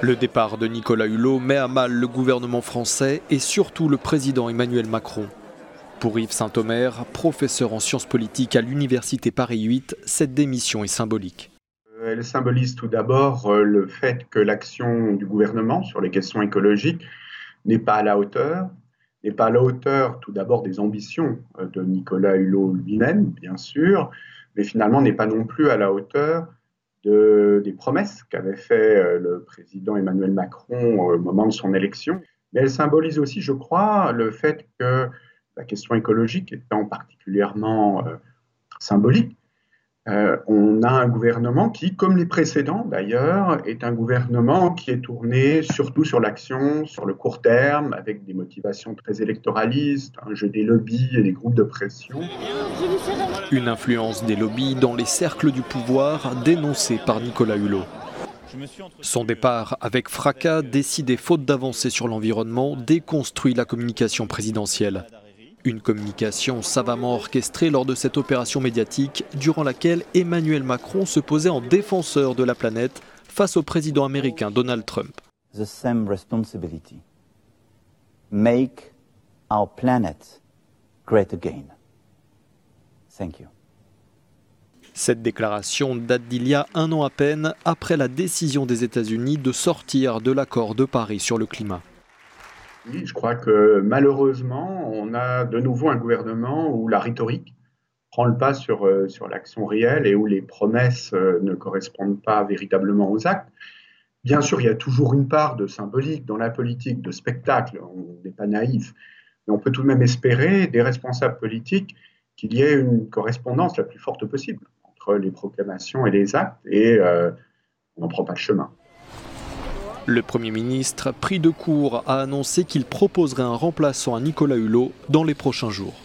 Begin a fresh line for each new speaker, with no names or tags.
Le départ de Nicolas Hulot met à mal le gouvernement français et surtout le président Emmanuel Macron. Pour Yves Saint-Omer, professeur en sciences politiques à l'université Paris 8, cette démission est symbolique.
Elle symbolise tout d'abord le fait que l'action du gouvernement sur les questions écologiques n'est pas à la hauteur, tout d'abord des ambitions de Nicolas Hulot lui-même, bien sûr, mais finalement n'est pas non plus à la hauteur des promesses qu'avait fait le président Emmanuel Macron au moment de son élection. Mais elle symbolise aussi, je crois, le fait que la question écologique étant particulièrement symbolique, on a un gouvernement qui, comme les précédents d'ailleurs, est un gouvernement qui est tourné surtout sur l'action, sur le court terme, avec des motivations très électoralistes, un jeu des lobbies et des groupes de pression.
Une influence des lobbies dans les cercles du pouvoir dénoncée par Nicolas Hulot. Son départ avec fracas, décidé faute d'avancée sur l'environnement, déconstruit la communication présidentielle. Une communication savamment orchestrée lors de cette opération médiatique, durant laquelle Emmanuel Macron se posait en défenseur de la planète face au président américain Donald Trump.
The same responsibility. Make our planet great again. Thank you.
Cette déclaration date d'il y a un an à peine, après la décision des États-Unis de sortir de l'accord de Paris sur le climat.
Oui, je crois que malheureusement, on a de nouveau un gouvernement où la rhétorique prend le pas sur l'action réelle et où les promesses ne correspondent pas véritablement aux actes. Bien sûr, il y a toujours une part de symbolique dans la politique, de spectacle, on n'est pas naïf, mais on peut tout de même espérer des responsables politiques qu'il y ait une correspondance la plus forte possible entre les proclamations et les actes, et on n'en prend pas le chemin.
Le Premier ministre, pris de court, a annoncé qu'il proposerait un remplaçant à Nicolas Hulot dans les prochains jours.